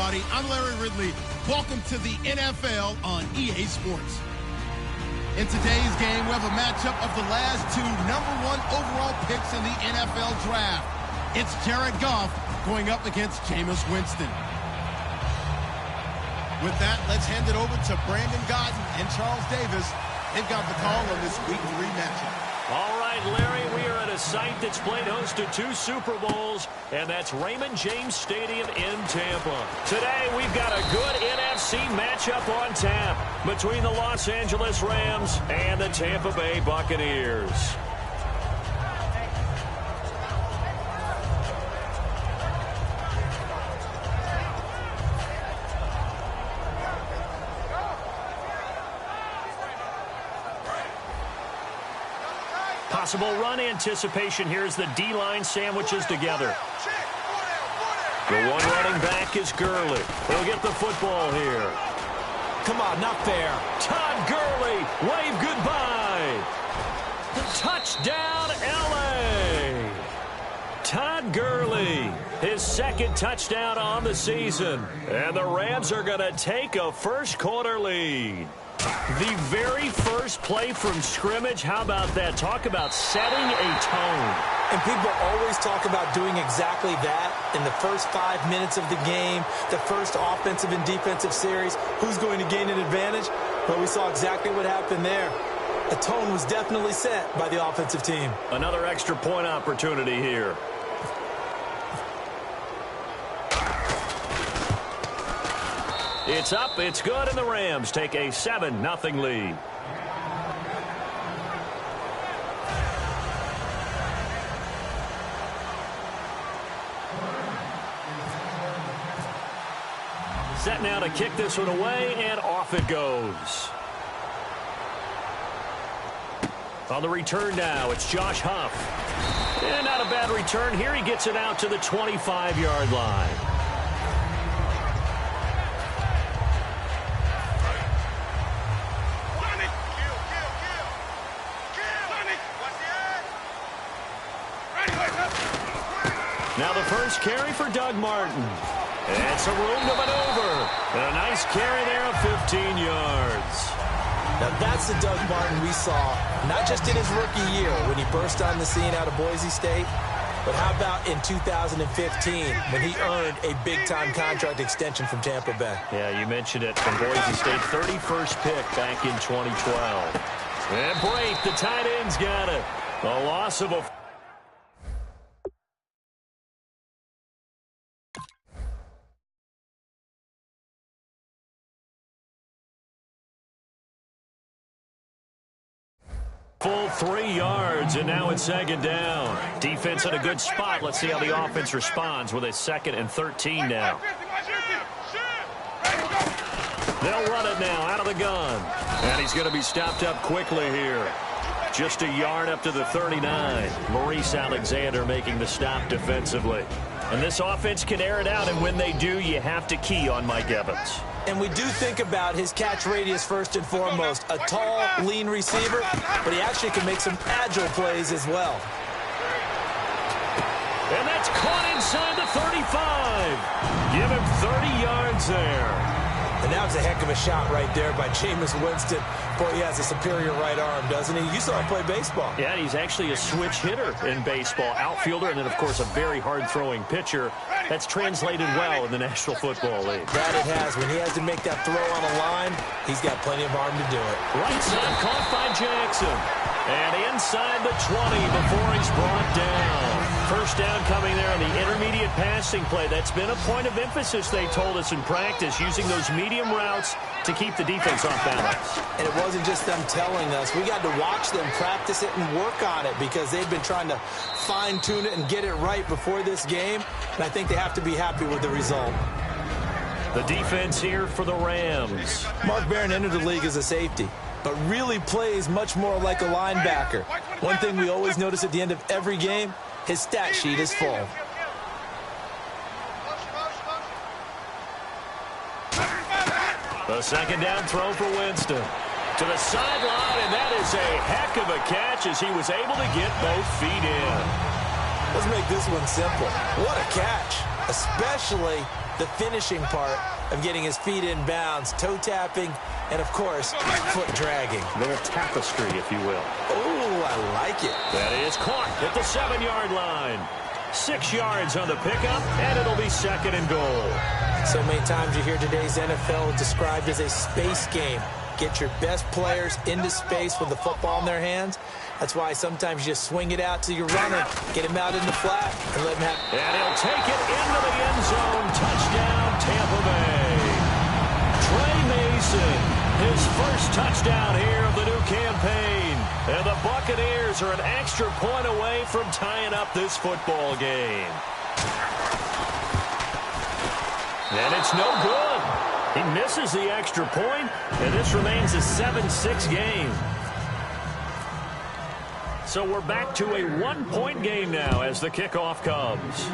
everybody. I'm Larry Ridley. Welcome to the NFL on EA Sports. In today's game, we have a matchup of the last two #1 overall picks in the NFL draft. It's Jared Goff going up against Jameis Winston. With that, let's hand it over to Brandon Godden and Charles Davis. They've got the call on this Week 3 matchup. All right, Larry, we are at a site that's played host to 2 Super Bowls, and that's Raymond James Stadium in Tampa. Today, we've got a good NFC matchup on tap between the Los Angeles Rams and the Tampa Bay Buccaneers. Possible run anticipation here as the D-line sandwiches together. The one running back is Gurley. He'll get the football here. Come on, not fair. Todd Gurley, wave goodbye. Touchdown, L.A. Todd Gurley, his second touchdown on the season. And the Rams are going to take a first-quarter lead. The very first play from scrimmage, how about that? Talk about setting a tone. And people always talk about doing exactly that in the first 5 minutes of the game, the first offensive and defensive series. Who's going to gain an advantage? Well, we saw exactly what happened there. A tone was definitely set by the offensive team. Another extra point opportunity here. It's up, it's good, and the Rams take a 7-0 lead. Set now to kick this one away, and off it goes. On the return now, it's Josh Huff. And not a bad return here. He gets it out to the 25-yard line. Now the first carry for Doug Martin. And some room to maneuver. And a nice carry there of 15 yards. Now that's the Doug Martin we saw, not just in his rookie year when he burst on the scene out of Boise State, but how about in 2015 when he earned a big-time contract extension from Tampa Bay? Yeah, you mentioned it, from Boise State, 31st pick back in 2012. And Brate, the tight end's got it. A loss of a... full 3 yards, and now it's second down. Defense in a good spot. Let's see how the offense responds with a 2nd and 13 now. They'll run it now out of the gun. And he's going to be stopped up quickly here. Just a yard up to the 39. Maurice Alexander making the stop defensively. And this offense can air it out, and when they do, you have to key on Mike Evans. And we do think about his catch radius first and foremost. A tall, lean receiver, but he actually can make some agile plays as well. And that's caught inside the 35. Give him 30 yards there. And that was a heck of a shot right there by Jameis Winston. Boy, he has a superior right arm, doesn't he? You saw him play baseball. Yeah, he's actually a switch hitter in baseball. Outfielder, and then, of course, a very hard-throwing pitcher. That's translated well in the National Football League. That it has. When he has to make that throw on a line, he's got plenty of arm to do it. Right side caught by Jackson. And inside the 20 before he's brought down. First down coming there on the intermediate passing play. That's been a point of emphasis, they told us in practice, using those medium routes to keep the defense off balance. And it wasn't just them telling us. We got to watch them practice it and work on it because they've been trying to fine-tune it and get it right before this game. And I think they have to be happy with the result. The defense here for the Rams. Mark Barron entered the league as a safety, but really plays much more like a linebacker. One thing we always notice at the end of every game, his stat sheet is full. The second down throw for Winston. To the sideline, and that is a heck of a catch as he was able to get both feet in. Let's make this one simple. What a catch, especially the finishing part of getting his feet in bounds, toe tapping, and, of course, foot dragging. Their tapestry, if you will. Oh, I like it. That is caught at the 7-yard line. 6 yards on the pickup, and it'll be 2nd and goal. So many times you hear today's NFL described as a space game. Get your best players into space with the football in their hands. That's why sometimes you just swing it out to your runner, get him out in the flat, and let him have it. And he'll take it into the end zone. Touchdown, Tampa Bay. Trey Mason, his first touchdown here of the new campaign. And the Buccaneers are an extra point away from tying up this football game. And it's no good. He misses the extra point, and this remains a 7-6 game. So we're back to a 1-point game now as the kickoff comes.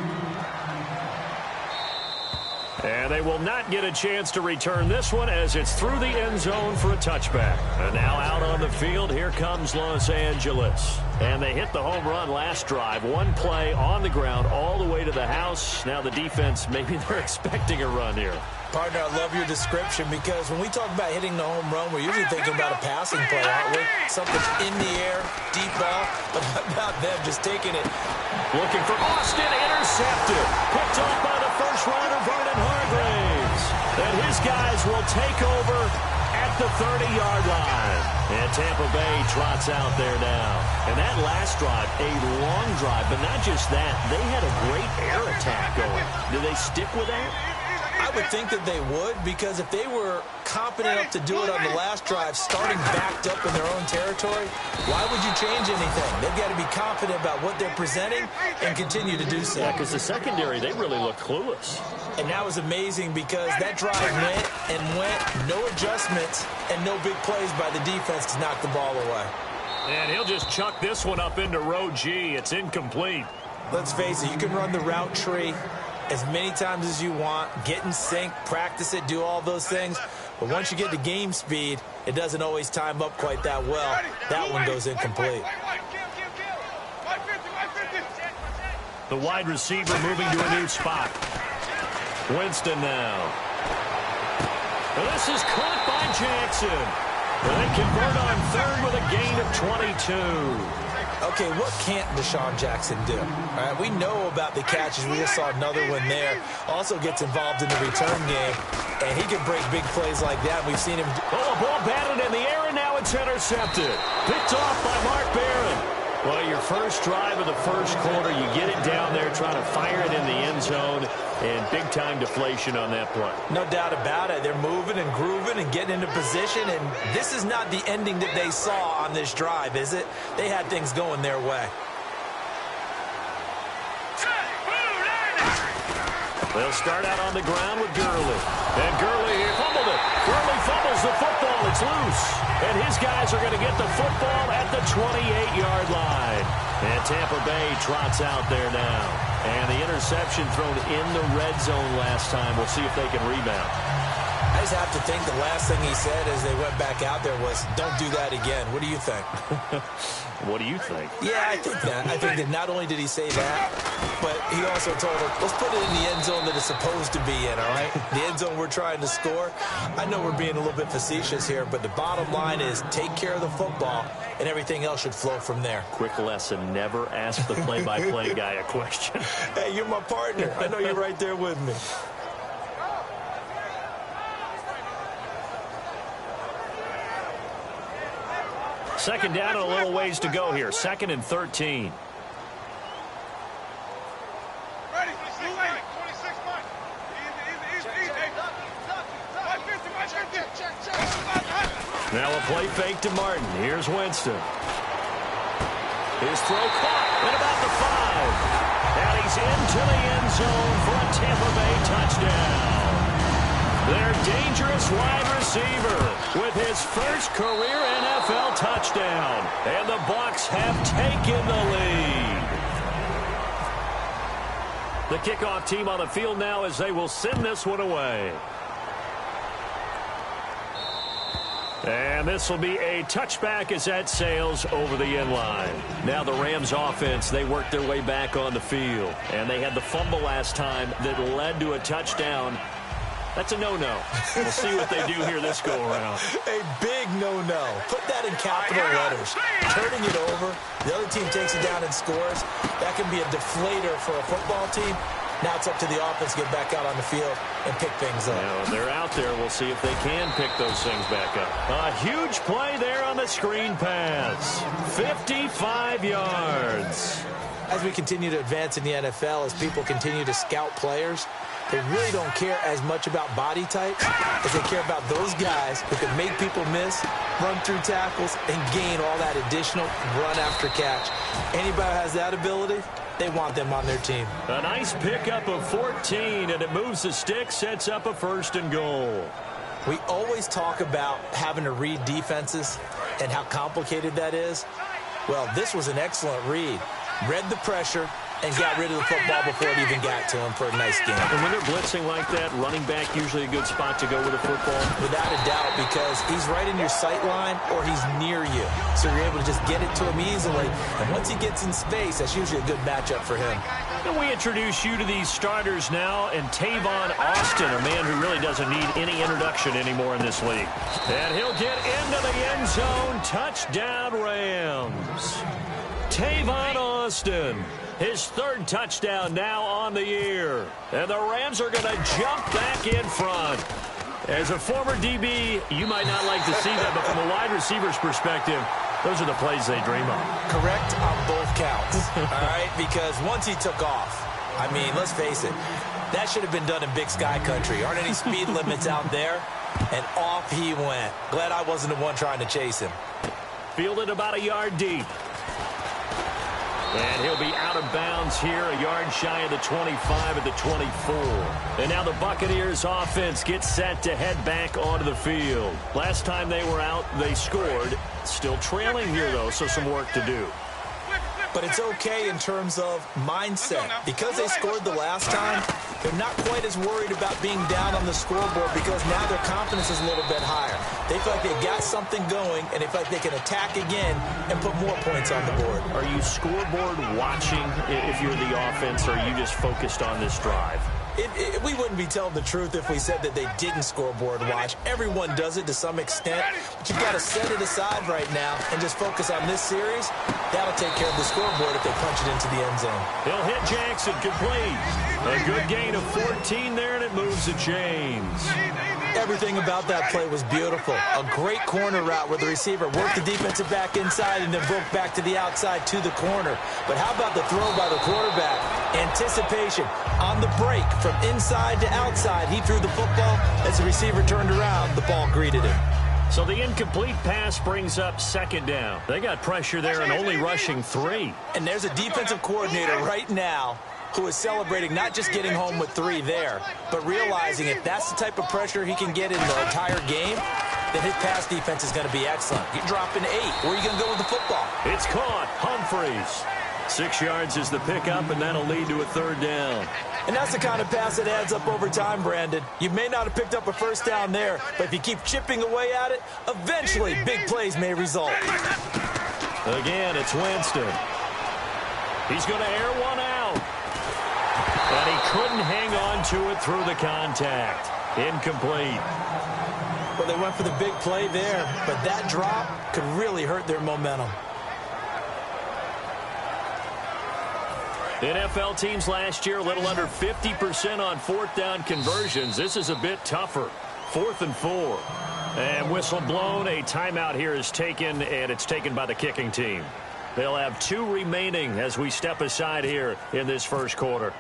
And they will not get a chance to return this one as it's through the end zone for a touchback. And now out on the field, here comes Los Angeles. And they hit the home run last drive. One play on the ground all the way to the house. Now the defense, maybe they're expecting a run here. Partner, I love your description because when we talk about hitting the home run, we're usually thinking about a passing play, aren't we? Something in the air, deep ball. But how about them just taking it? Looking for Austin, intercepted. Picked off by the first rounder, Vernon Hargraves. And his guys will take over at the 30-yard line. And Tampa Bay trots out there now. And that last drive, a long drive, but not just that. They had a great air attack going. Do they stick with that? I would think that they would, because if they were competent enough to do it on the last drive, starting backed up in their own territory, why would you change anything? They've got to be confident about what they're presenting and continue to do so. Yeah, because the secondary, they really looked clueless. And that was amazing because that drive went and went, no adjustments, and no big plays by the defense to knock the ball away. And he'll just chuck this one up into row G. It's incomplete. Let's face it, you can run the route tree as many times as you want, get in sync, practice it, do all those things. But once you get to game speed, it doesn't always time up quite that well. That one goes incomplete. The wide receiver moving to a new spot. Winston now. And this is caught by Jackson. And they convert on third with a gain of 22. Okay, what can't Deshaun Jackson do? All right, we know about the catches. We just saw another one there. Also gets involved in the return game, and he can break big plays like that. We've seen him. Oh, a ball batted in the air, and now it's intercepted. Picked off by Mark Barron. Well, your first drive of the first quarter, you get it down there, trying to fire it in the end zone, and big-time deflation on that play. No doubt about it. They're moving and grooving and getting into position, and this is not the ending that they saw on this drive, is it? They had things going their way. They'll start out on the ground with Gurley. And Gurley here fumbled it. Gurley fumbles the football. It's loose. And his guys are going to get the football at the 28-yard line. And Tampa Bay trots out there now. And the interception thrown in the red zone last time. We'll see if they can rebound. I just have to think the last thing he said as they went back out there was, don't do that again. What do you think? What do you think? Yeah, I think that. I think that not only did he say that, but he also told him, let's put it in the end zone that it's supposed to be in, all right? The end zone we're trying to score. I know we're being a little bit facetious here, but the bottom line is take care of the football, and everything else should flow from there. Quick lesson, never ask the play-by-play guy a question. Hey, you're my partner. I know you're right there with me. Second down and a little ways to go here. 2nd and 13. Now a play fake to Martin. Here's Winston. His throw caught at about the 5. And he's into the end zone for a Tampa Bay touchdown. Their dangerous wide receiver with his first career NFL touchdown. And the Bucs have taken the lead. The kickoff team on the field now as they will send this one away. And this will be a touchback as that sails over the end line. Now the Rams offense, they worked their way back on the field. And they had the fumble last time that led to a touchdown. That's a no-no. We'll see what they do here this go-around. A big no-no. Put that in capital letters. Turning it over, the other team takes it down and scores. That can be a deflator for a football team. Now it's up to the offense to get back out on the field and pick things up. Now, they're out there. We'll see if they can pick those things back up. A huge play there on the screen pass. 55 yards. As we continue to advance in the NFL, as people continue to scout players, they really don't care as much about body types as they care about those guys who can make people miss, run through tackles, and gain all that additional run after catch. Anybody who has that ability, they want them on their team. A nice pickup of 14, and it moves the stick, sets up a 1st and goal. We always talk about having to read defenses and how complicated that is. Well, this was an excellent read. Read the pressure and got rid of the football before it even got to him for a nice game. And when they're blitzing like that, running back usually a good spot to go with a football? Without a doubt, because he's right in your sight line or he's near you. So you're able to just get it to him easily. And once he gets in space, that's usually a good matchup for him. And we introduce you to these starters now, and Tavon Austin, a man who really doesn't need any introduction anymore in this league. And he'll get into the end zone. Touchdown, Rams. Tavon Austin, his 3rd touchdown now on the year. And the Rams are going to jump back in front. As a former DB, you might not like to see that, but from a wide receiver's perspective, those are the plays they dream of. Correct on both counts, all right? Because once he took off, I mean, let's face it, that should have been done in Big Sky Country. Aren't any speed limits out there? And off he went. Glad I wasn't the one trying to chase him. Fielded about a yard deep. And he'll be out of bounds here, a yard shy of the 25 at the 24. And now the Buccaneers offense gets set to head back onto the field. Last time they were out, they scored. Still trailing here, though, so some work to do. But it's okay in terms of mindset. Because they scored the last time, they're not quite as worried about being down on the scoreboard because now their confidence is a little bit higher. They feel like they've got something going, and they feel like they can attack again and put more points on the board. Are you scoreboard watching if you're the offense, or are you just focused on this drive? We wouldn't be telling the truth if we said that they didn't scoreboard watch. Everyone does it to some extent, but you've got to set it aside right now and just focus on this series. That'll take care of the scoreboard if they punch it into the end zone. He'll hit Jackson, complete. A good gain of 14 there, and it moves the chains. Everything about that play was beautiful. A great corner route where the receiver worked the defensive back inside and then broke back to the outside to the corner. But how about the throw by the quarterback? Anticipation on the break from inside to outside. He threw the football. As the receiver turned around, the ball greeted him. So the incomplete pass brings up 2nd down. They got pressure there and only rushing 3. And there's a defensive coordinator right now who is celebrating not just getting home with 3 there, but realizing if that's the type of pressure he can get in the entire game, then his pass defense is going to be excellent. You're dropping 8. Where are you going to go with the football? It's caught. Humphreys. 6 yards is the pickup, and that'll lead to a 3rd down. And that's the kind of pass that adds up over time, Brandon. You may not have picked up a 1st down there, but if you keep chipping away at it, eventually big plays may result. Again, it's Winston. He's going to air one out. And he couldn't hang on to it through the contact. Incomplete. Well, they went for the big play there, but that drop could really hurt their momentum. NFL teams last year a little under 50% on 4th down conversions. This is a bit tougher. 4th and 4. And whistle blown. A timeout here is taken, and it's taken by the kicking team. They'll have 2 remaining as we step aside here in this 1st quarter.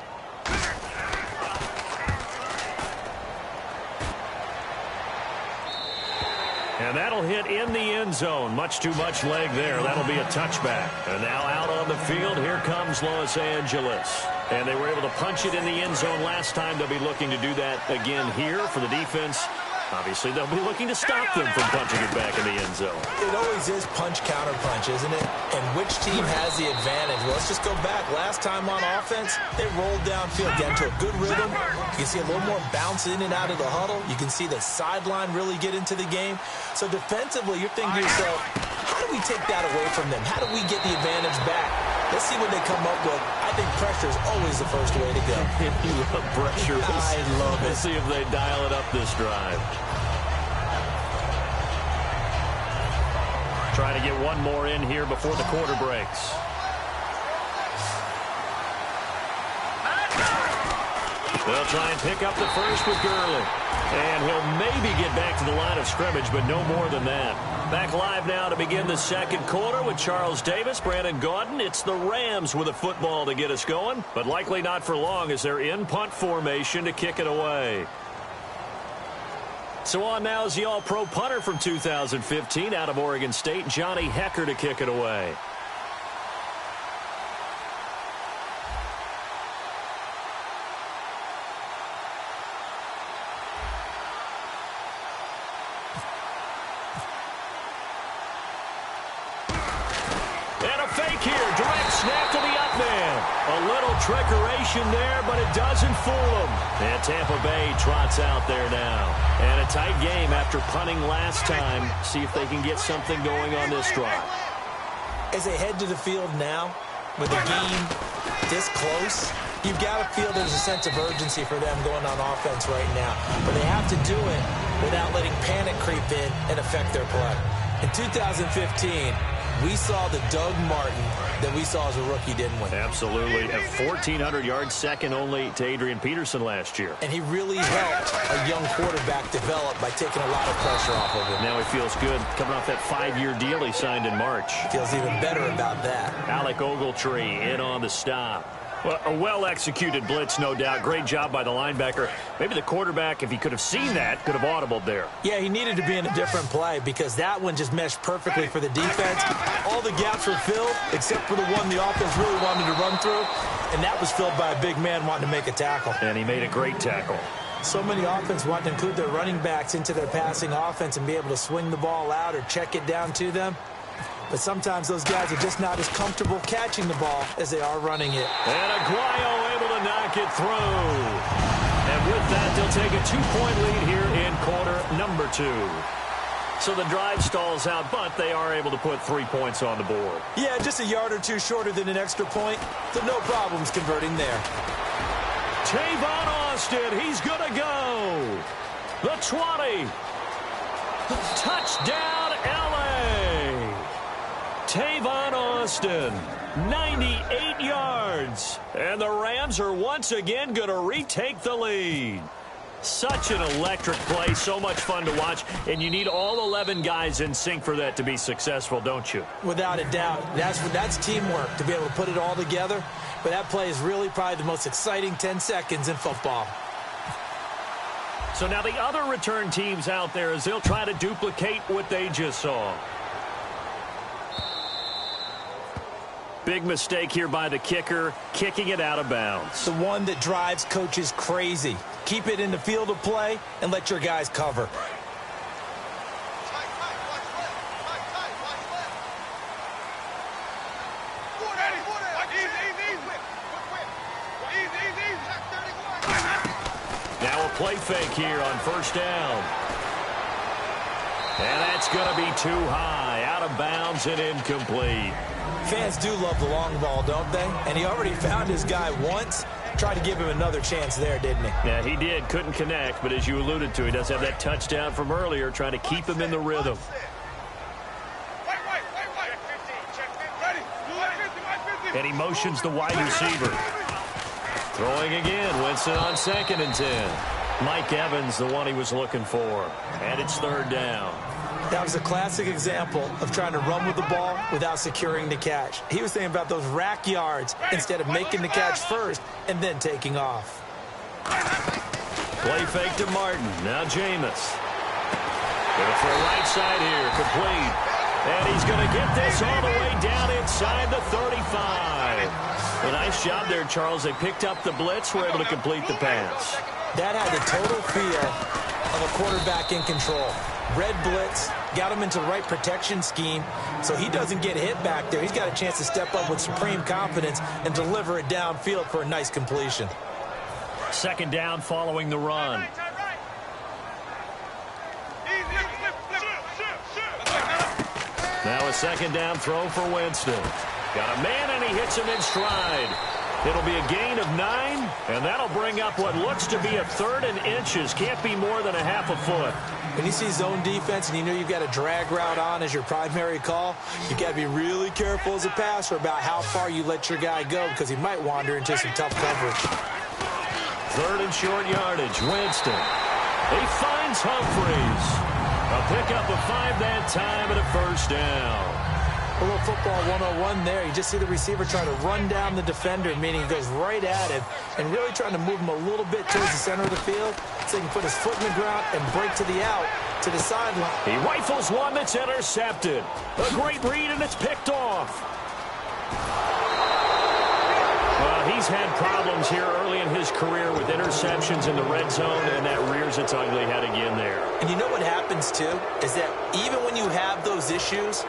And that'll hit in the end zone. Much too much leg there. That'll be a touchback. And now out on the field, here comes Los Angeles. And they were able to punch it in the end zone last time. They'll be looking to do that again here for the defense. Obviously, they'll be looking to stop them from punching it back in the end end zone. It always is punch-counter-punch, isn't it? And which team has the advantage? Well, let's just go back. Last time on offense, they rolled downfield, get into a good rhythm. You can see a little more bounce in and out of the huddle. You can see the sideline really get into the game. So defensively, you're thinking to yourself, how do we take that away from them? How do we get the advantage back? Let's see what they come up with. I think pressure is always the first way to go. You love pressure. I love it. Let's see if they dial it up this drive. Trying to get one more in here before the quarter breaks. They'll try and pick up the first with Gurley. And he'll maybe get back to the line of scrimmage, but no more than that. Back live now to begin the second quarter with Charles Davis, Brandon Gaudin. It's the Rams with a football to get us going, but likely not for long as they're in punt formation to kick it away. So on now is the All-Pro punter from 2015 out of Oregon State, Johnny Hekker, to kick it away. Fake here, direct snap to the up man. A little trickeration there, but it doesn't fool them. And Tampa Bay trots out there now. And a tight game after punting last time. See if they can get something going on this drive. As they head to the field now, with the game this close, you've got to feel there's a sense of urgency for them going on offense right now. But they have to do it without letting panic creep in and affect their play. In 2015, we saw the Doug Martin that we saw as a rookie, didn't we? Absolutely. A 1,400-yard second only to Adrian Peterson last year. And he really helped a young quarterback develop by taking a lot of pressure off of him. Now he feels good coming off that 5-year deal he signed in March. Feels even better about that. Alec Ogletree in on the stop. Well, a well-executed blitz, no doubt. Great job by the linebacker. Maybe the quarterback, if he could have seen that, could have audibled there. Yeah, he needed to be in a different play because that one just meshed perfectly for the defense. All the gaps were filled except for the one the offense really wanted to run through, and that was filled by a big man wanting to make a tackle. And he made a great tackle. So many offense want to include their running backs into their passing offense and be able to swing the ball out or check it down to them. But sometimes those guys are just not as comfortable catching the ball as they are running it. And Aguayo able to knock it through. And with that, they'll take a 2-point lead here in quarter number 2. So the drive stalls out, but they are able to put 3 points on the board. Yeah, just a yard or two shorter than an extra point. So no problems converting there. Tavon Austin, he's going to go. The 20. Touchdown, L.A. Tavon Austin, 98 yards. And the Rams are once again going to retake the lead. Such an electric play, so much fun to watch, and you need all 11 guys in sync for that to be successful, don't you? Without a doubt. That's teamwork, to be able to put it all together. But that play is really probably the most exciting 10 seconds in football. So now the other return teams out there as they'll try to duplicate what they just saw. Big mistake here by the kicker, kicking it out of bounds. The one that drives coaches crazy. Keep it in the field of play and let your guys cover. Now a play fake here on first down. And that's going to be too high, out of bounds and incomplete. Fans do love the long ball, don't they? And he already found his guy once. Tried to give him another chance there, didn't he? Yeah, he did. Couldn't connect, but as you alluded to, he does have that touchdown from earlier, trying to keep him in the rhythm. And he motions the wide receiver. Throwing again, Winston on 2nd and 10. Mike Evans, the one he was looking for. And it's 3rd down. That was a classic example of trying to run with the ball without securing the catch. He was thinking about those rack yards instead of making the catch first and then taking off. Play fake to Martin. Now Jameis. Going for a right side here. Complete. And he's going to get this all the way down inside the 35. A nice job there, Charles. They picked up the blitz, were able to complete the pass. That had the total feel of a quarterback in control. Red blitz, got him into the right protection scheme, so he doesn't get hit back there. He's got a chance to step up with supreme confidence and deliver it downfield for a nice completion. Second down following the run. Now a second down throw for Winston. Got a man, and he hits him in stride. It'll be a gain of 9, and that'll bring up what looks to be a 3rd and inches. Can't be more than a half a foot. When you see zone defense and you know you've got a drag route on as your primary call, you've got to be really careful as a passer about how far you let your guy go because he might wander into some tough coverage. 3rd and short yardage. Winston. He finds Humphreys. A pickup of 5 that time and a first down. A little football 101 there. You just see the receiver try to run down the defender, meaning he goes right at him and really trying to move him a little bit towards the center of the field so he can put his foot in the ground and break to the out, to the sideline. He rifles one that's intercepted. A great read, and it's picked off. Well, he's had problems here early in his career with interceptions in the red zone, and that rears its ugly head again there. And you know what happens, too, is that even when you have those issues,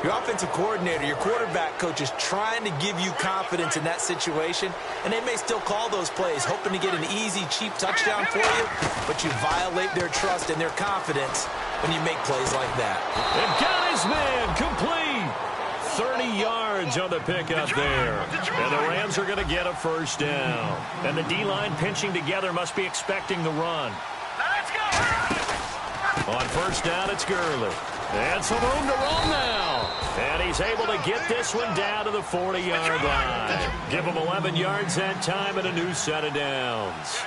your offensive coordinator, your quarterback coach is trying to give you confidence in that situation, and they may still call those plays, hoping to get an easy, cheap touchdown for you, but you violate their trust and their confidence when you make plays like that. And got his man complete. 30 yards on the pickup there. And the Rams are going to get a first down. And the D-line pinching together must be expecting the run. Let's go. On first down, it's Gurley. And some room to run now. And he's able to get this one down to the 40-yard line. Give him 11 yards that time and a new set of downs.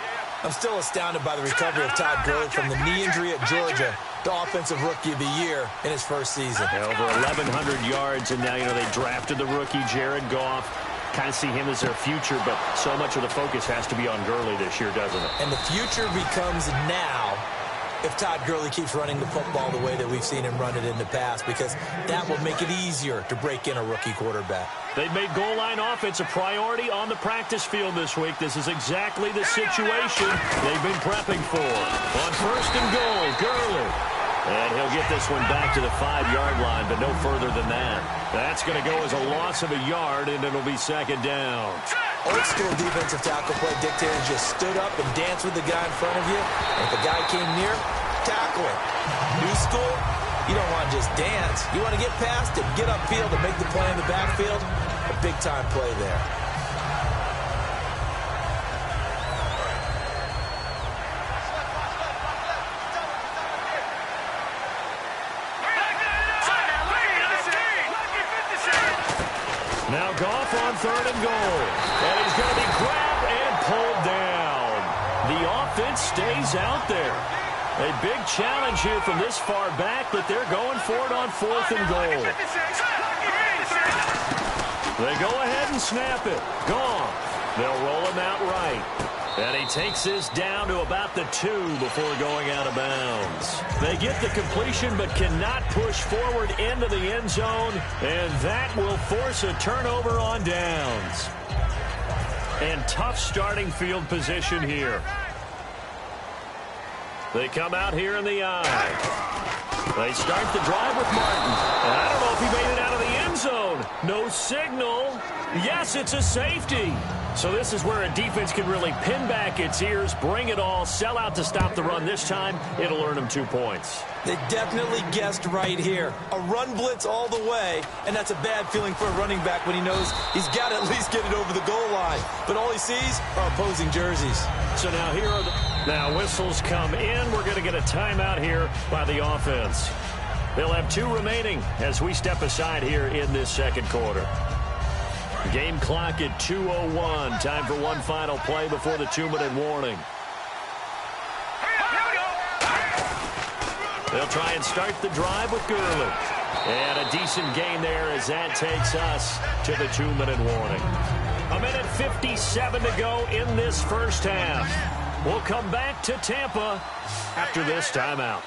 I'm still astounded by the recovery of Todd Gurley from the knee injury at Georgia, the offensive rookie of the year in his first season. Yeah, over 1,100 yards, and now, they drafted the rookie, Jared Goff. Kind of see him as their future, but so much of the focus has to be on Gurley this year, doesn't it? And the future becomes now if Todd Gurley keeps running the football the way that we've seen him run it in the past, because that will make it easier to break in a rookie quarterback. They've made goal line offense a priority on the practice field this week. This is exactly the situation they've been prepping for. On first and goal, Gurley. And he'll get this one back to the 5-yard line, but no further than that. That's going to go as a loss of a yard, and it'll be second down. Old school defensive tackle play dictators just stood up and danced with the guy in front of you. And if the guy came near, tackle him. New school, you don't want to just dance. You want to get past it, get upfield, and make the play in the backfield. A big-time play there. Now Goff on third and goal. And he's going to be grabbed and pulled down. The offense stays out there. A big challenge here from this far back, but they're going for it on fourth and goal. They go ahead and snap it. Gone. They'll roll him out right. And he takes this down to about the 2 before going out of bounds. They get the completion but cannot push forward into the end zone, and that will force a turnover on downs. And tough starting field position here. They come out here in the eye. They start the drive with Martin. And I don't know if he made it out of the end zone. No signal. Yes, it's a safety. So this is where a defense can really pin back its ears, bring it all, sell out to stop the run. This time, it'll earn them 2 points. They definitely guessed right here. A run blitz all the way, and that's a bad feeling for a running back when he knows he's got to at least get it over the goal line. But all he sees are opposing jerseys. So now here are the... Now whistles come in. We're going to get a timeout here by the offense. They'll have 2 remaining as we step aside here in this second quarter. Game clock at 2:01. Time for one final play before the 2-minute warning. They'll try and start the drive with Gurley. And a decent gain there as that takes us to the 2-minute warning. 1:57 to go in this first half. We'll come back to Tampa after this timeout.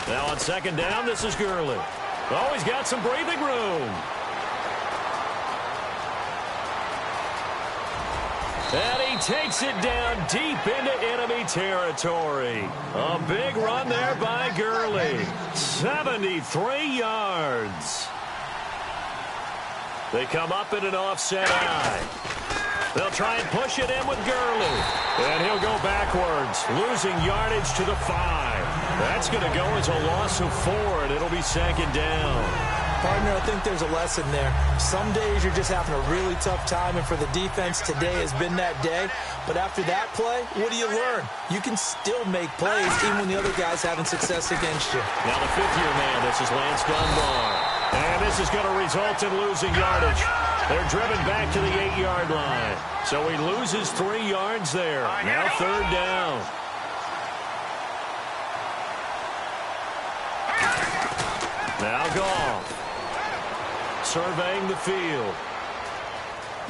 Now on second down, this is Gurley. Oh, he's got some breathing room. And he takes it down deep into enemy territory. A big run there by Gurley. 73 yards. They come up in an offset eye. They'll try and push it in with Gurley. And he'll go backwards, losing yardage to the 5. That's going to go as a loss of 4, and it'll be second down. Partner, I think there's a lesson there. Some days you're just having a really tough time, and for the defense, today has been that day. But after that play, what do you learn? You can still make plays even when the other guy's having success against you. Now the fifth-year man, this is Lance Dunbar. And this is going to result in losing yardage. They're driven back to the 8-yard line. So he loses 3 yards there. Now third down. Now Goff. Surveying the field.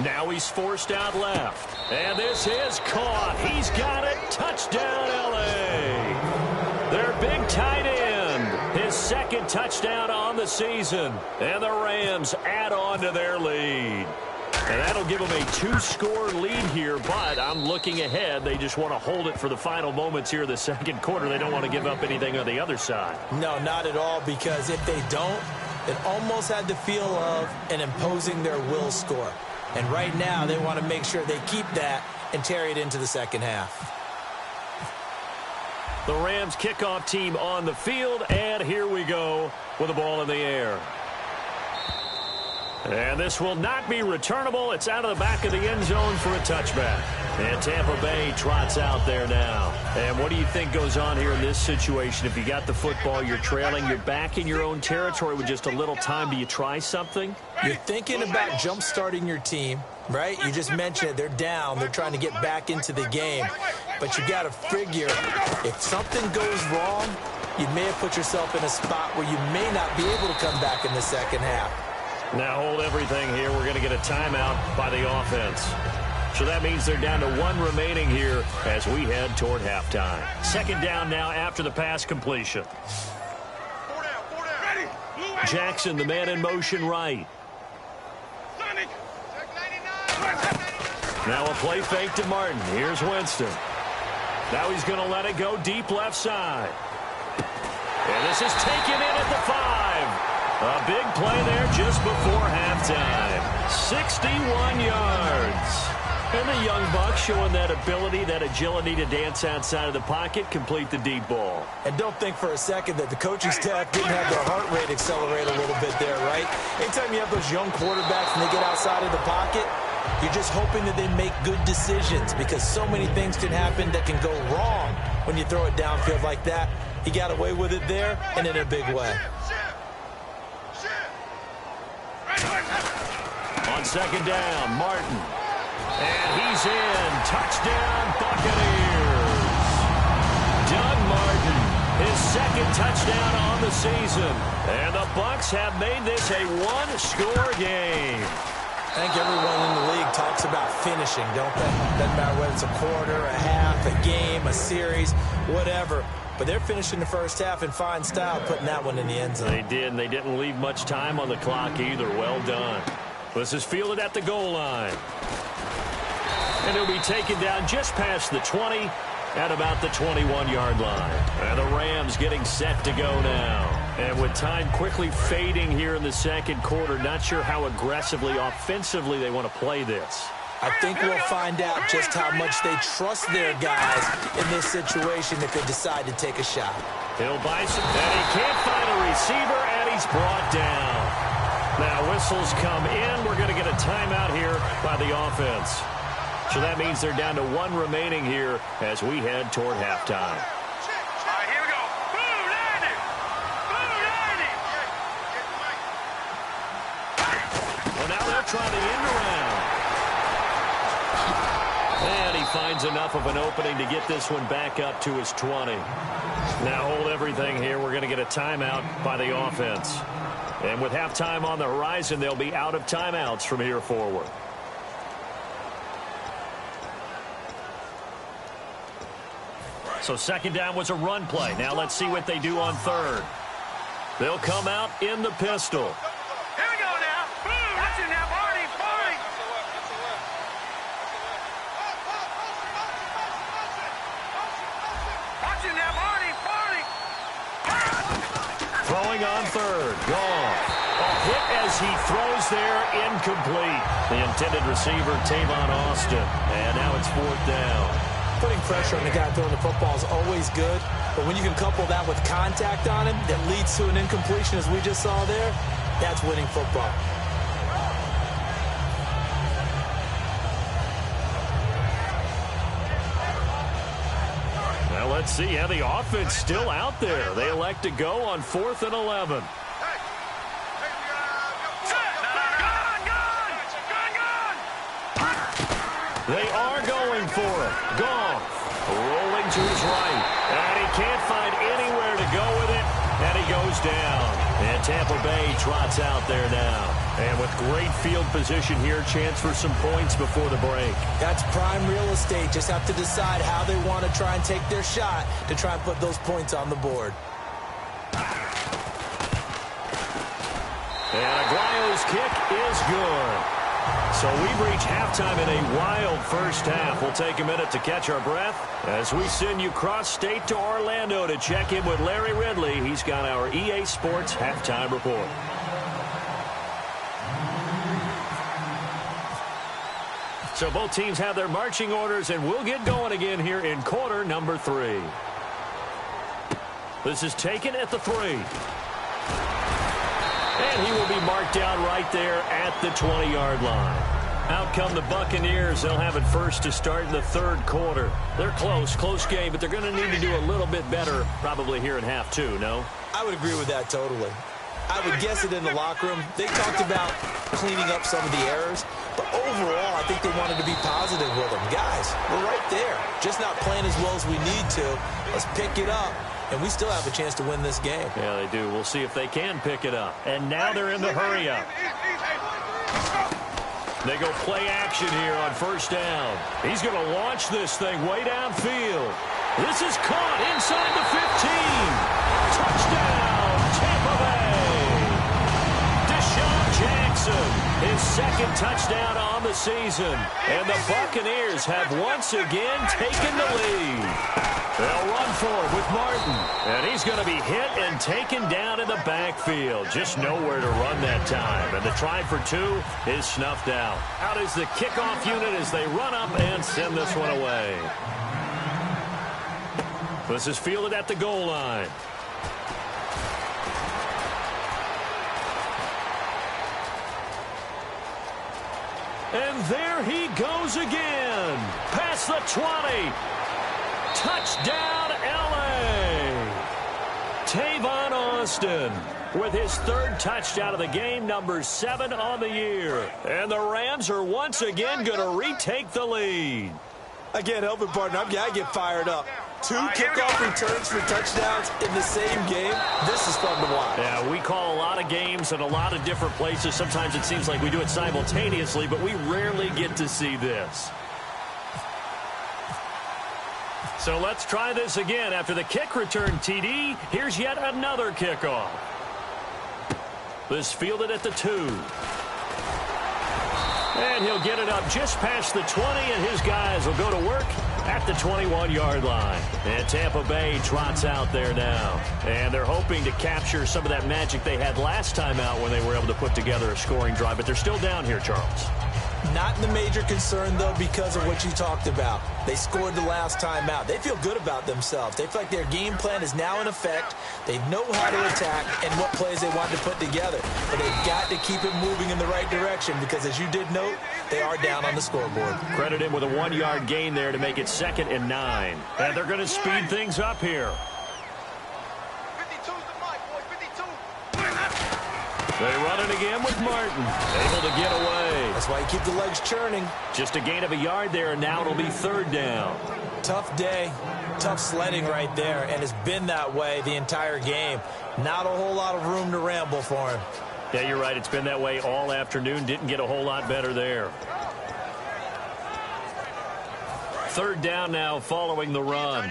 Now he's forced out left. And this is caught. He's got it. Touchdown, L.A. Their big tight end. His second touchdown on the season. And the Rams add on to their lead. And that'll give them a 2-score lead here, but I'm looking ahead. They just want to hold it for the final moments here in the second quarter. They don't want to give up anything on the other side. No, not at all, because if they don't, it almost had the feel of an imposing their will score. And right now, they want to make sure they keep that and carry it into the second half. The Rams kickoff team on the field, and here we go with the ball in the air. And this will not be returnable. It's out of the back of the end zone for a touchback. And Tampa Bay trots out there now. And what do you think goes on here in this situation? If you got the football, you're trailing, you're back in your own territory with just a little time. Do you try something? You're thinking about jump-starting your team, right? You just mentioned it. They're down. They're trying to get back into the game. But you got to figure, if something goes wrong, you may have put yourself in a spot where you may not be able to come back in the second half. Now hold everything here. We're going to get a timeout by the offense. So that means they're down to 1 remaining here as we head toward halftime. Second down now after the pass completion. Jackson, the man in motion right. Now a play fake to Martin. Here's Winston. Now he's going to let it go deep left side. And this is taken in at the 5. A big play there just before halftime. 61 yards. And the young buck showing that ability, that agility to dance outside of the pocket, complete the deep ball. And don't think for a second that the coaching staff didn't have their heart rate accelerate a little bit there, right? Anytime you have those young quarterbacks and they get outside of the pocket, you're just hoping that they make good decisions, because so many things can happen that can go wrong when you throw it downfield like that. He got away with it there and in a big way. On second down, Martin. And he's in. Touchdown, Buccaneers. Doug Martin, his second touchdown on the season. And the Bucs have made this a 1-score game. I think everyone in the league talks about finishing, don't they? Doesn't matter whether it's a quarter, a half, a game, a series, whatever. But they're finishing the first half in fine style, putting that one in the end zone. They did, and they didn't leave much time on the clock either. Well done. This is fielded at the goal line. And it'll be taken down just past the 20 at about the 21-yard line. And the Rams getting set to go now. And with time quickly fading here in the second quarter, not sure how aggressively, offensively they want to play this. I think we'll find out just how much they trust their guys in this situation if they decide to take a shot. He'll buy some, and he can't find a receiver, and he's brought down. Now whistles come in. We're going to get a timeout here by the offense. So that means they're down to 1 remaining here as we head toward halftime. All right, here we go. Boom, Randy. Boom, Randy. Well, now they'll try the end around. And he finds enough of an opening to get this one back up to his 20. Now hold everything here. We're going to get a timeout by the offense. And with halftime on the horizon, they'll be out of timeouts from here forward. So second down was a run play. Now let's see what they do on third. They'll come out in the pistol. Here we go now. Boom, that's it now. Party, party. Throwing on third. Goff. A hit as he throws there, incomplete. The intended receiver, Tavon Austin. And now it's fourth down. Putting pressure on the guy throwing the football is always good, but when you can couple that with contact on him that leads to an incompletion, as we just saw there, that's winning football. Well, let's see how the offense still out there. They elect to go on 4th and 11. They are going for it. Goff rolling to his right. And he can't find anywhere to go with it. And he goes down. And Tampa Bay trots out there now. And with great field position here, chance for some points before the break. That's prime real estate. Just have to decide how they want to try and take their shot to try and put those points on the board. And Aguayo's kick is good. So we've reached halftime in a wild first half. We'll take a minute to catch our breath as we send you cross-state to Orlando to check in with Larry Ridley. He's got our EA Sports halftime report. So both teams have their marching orders, and we'll get going again here in quarter number 3. This is taken at the 3. And he will be marked down right there at the 20-yard line. Out come the Buccaneers. They'll have it first to start in the third quarter. They're close game, but they're going to need to do a little bit better probably here in half 2, no? I would agree with that totally. I would guess it in the locker room. They talked about cleaning up some of the errors, but overall, I think they wanted to be positive with them. Guys, we're right there. Just not playing as well as we need to. Let's pick it up. And we still have a chance to win this game. Yeah, they do. We'll see if they can pick it up. And now they're in the hurry-up. They go play action here on first down. He's going to launch this thing way downfield. This is caught inside the 15. Touchdown, Tampa Bay. Deshaun Jackson, his second touchdown on the season. And the Buccaneers have once again taken the lead. They'll run for it with Martin. And he's going to be hit and taken down in the backfield. Just nowhere to run that time. And the try for 2 is snuffed out. Out is the kickoff unit as they run up and send this one away. This is fielded at the goal line. And there he goes again. Past the 20. Touchdown, L.A. Tavon Austin with his third touchdown of the game, number 7 on the year. And the Rams are once again going to retake the lead. I can't help it, partner. I get fired up. 2 kickoff returns for touchdowns in the same game. This is fun to watch. Yeah, we call a lot of games in a lot of different places. Sometimes it seems like we do it simultaneously, but we rarely get to see this. So let's try this again. After the kick return TD, here's yet another kickoff. This fielded at the 2. And he'll get it up just past the 20, and his guys will go to work at the 21-yard line. And Tampa Bay trots out there now. And they're hoping to capture some of that magic they had last time out when they were able to put together a scoring drive. But they're still down here, Charles. Not the major concern, though, because of what you talked about. They scored the last time out. They feel good about themselves. They feel like their game plan is now in effect. They know how to attack and what plays they want to put together. But they've got to keep it moving in the right direction because, as you did note, they are down on the scoreboard. Credit him with a 1-yard gain there to make it 2nd and 9. And they're going to speed things up here. They run it again with Martin. Able to get away. That's why you keep the legs churning. Just a gain of a yard there, and now it'll be 3rd down. Tough day. Tough sledding right there, and it's been that way the entire game. Not a whole lot of room to ramble for him. Yeah, you're right. It's been that way all afternoon. Didn't get a whole lot better there. 3rd down now following the run.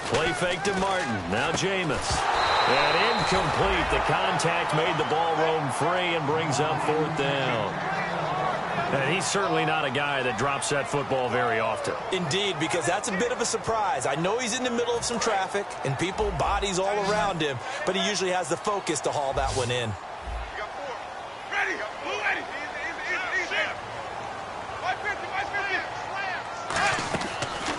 Play fake to Martin. Now Jameis. And incomplete. The contact made the ball roam free and brings up 4th down. And he's certainly not a guy that drops that football very often. Indeed, because that's a bit of a surprise. I know he's in the middle of some traffic and people, bodies all around him, but he usually has the focus to haul that one in.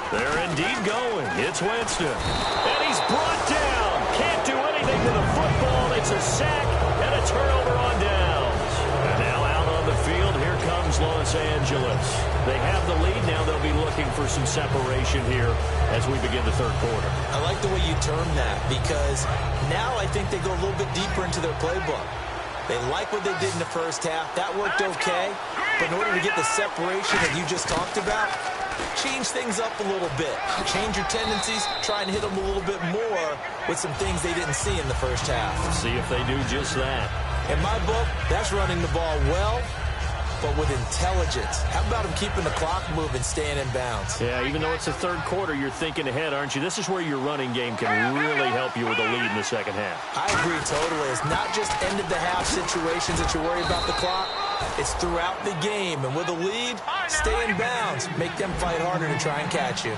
They're indeed going. It's Winston. And he's brought down. Can't do anything to the football. It's a sack and a turnover on downs. And now out on the field, here comes Los Angeles. They have the lead. Now they'll be looking for some separation here as we begin the 3rd quarter. I like the way you term that because now I think they go a little bit deeper into their playbook. They like what they did in the first half. That worked okay. But in order to get the separation that you just talked about, change things up a little bit. Change your tendencies. Try and hit them a little bit more with some things they didn't see in the first half. See if they do just that. In my book, that's running the ball well, but with intelligence. How about him keeping the clock moving, staying in bounds? Yeah, even though it's the 3rd quarter, you're thinking ahead, aren't you? This is where your running game can really help you with a lead in the 2nd half. I agree totally. It's not just end-of-the-half situations that you worry about the clock. It's throughout the game. And with a lead, stay in bounds. Make them fight harder to try and catch you.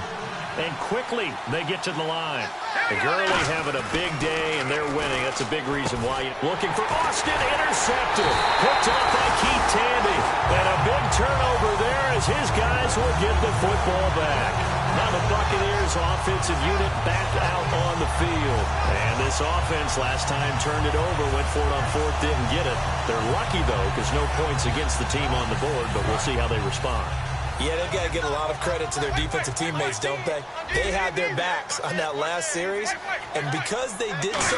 And quickly, they get to the line. The Gurley having a big day, and they're winning. That's a big reason why. Looking for Austin, intercepted. Picked up by Keith Tandy. And a big turnover there as his guys will get the football back. Now the Buccaneers offensive unit back out on the field. And this offense last time turned it over, went for it on 4th, didn't get it. They're lucky, though, because no points against the team on the board, but we'll see how they respond. Yeah, they've got to get a lot of credit to their defensive teammates, don't they? They had their backs on that last series, and because they did so,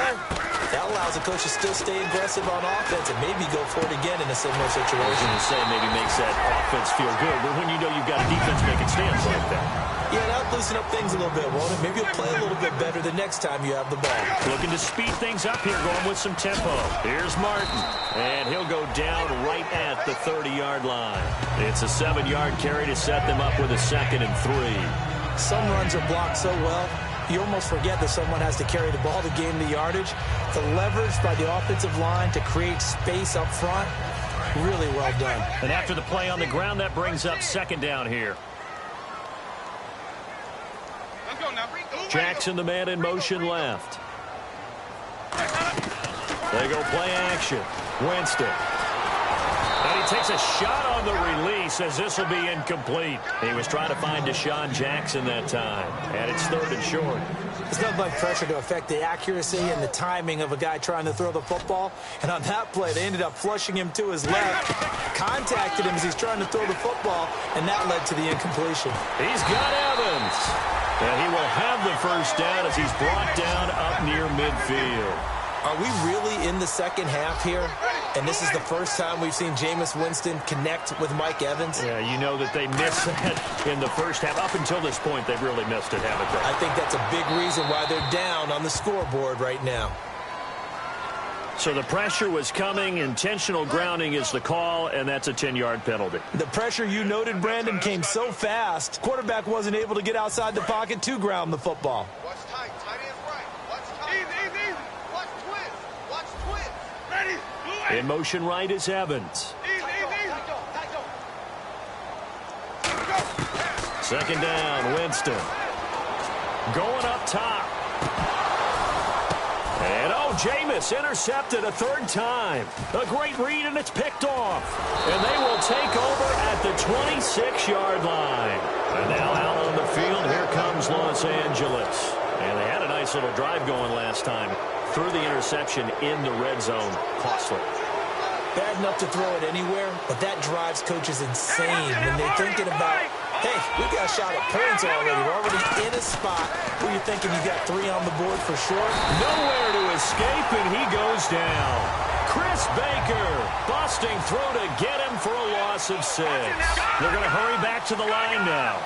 that allows the coach to still stay aggressive on offense and maybe go for it again in a similar situation. I was going to say maybe makes that offense feel good, but when you know you've got a defense making stands like that. Yeah, that'll loosen up things a little bit, won't it? Maybe you'll play a little bit better the next time you have the ball. Looking to speed things up here, going with some tempo. Here's Martin, and he'll go down right at the 30-yard line. It's a 7-yard carry to set them up with a 2nd and 3. Some runs are blocked so well, you almost forget that someone has to carry the ball to gain the yardage. The leverage by the offensive line to create space up front, really well done. And after the play on the ground, that brings up 2nd down here. Jackson, the man in motion left. They go play action. Winston. And he takes a shot on the release as this will be incomplete. He was trying to find Deshaun Jackson that time. And it's 3rd and short. It's not like pressure to affect the accuracy and the timing of a guy trying to throw the football. And on that play, they ended up flushing him to his left, contacted him as he's trying to throw the football, and that led to the incompletion. He's got Evans. And he will have the 1st down as he's brought down up near midfield. Are we really in the 2nd half here? And this is the first time we've seen Jameis Winston connect with Mike Evans? Yeah, you know that they missed that in the first half. Up until this point, they've really missed it, haven't they? I think that's a big reason why they're down on the scoreboard right now. So the pressure was coming. Intentional grounding is the call, and that's a 10-yard penalty. The pressure you noted, Brandon, came so fast. Quarterback wasn't able to get outside the pocket to ground the football. Watch tight. Tight end's right. Watch tight. Easy. Watch twist. Watch twist. Ready. In motion right is Evans. Easy. 2nd down, Winston. Going up top. And Jameis intercepted a 3rd time. A great read, and it's picked off. And they will take over at the 26-yard line. And now out on the field, here comes Los Angeles. And they had a nice little drive going last time. Threw the interception in the red zone. Costly. Bad enough to throw it anywhere, but that drives coaches insane when they're thinking about, hey, we got a shot at points already. We're already in a spot where you're thinking you got 3 on the board for sure. Nowhere to escape, and he goes down. Chris Baker busting through to get him for a loss of 6. They're going to hurry back to the line now.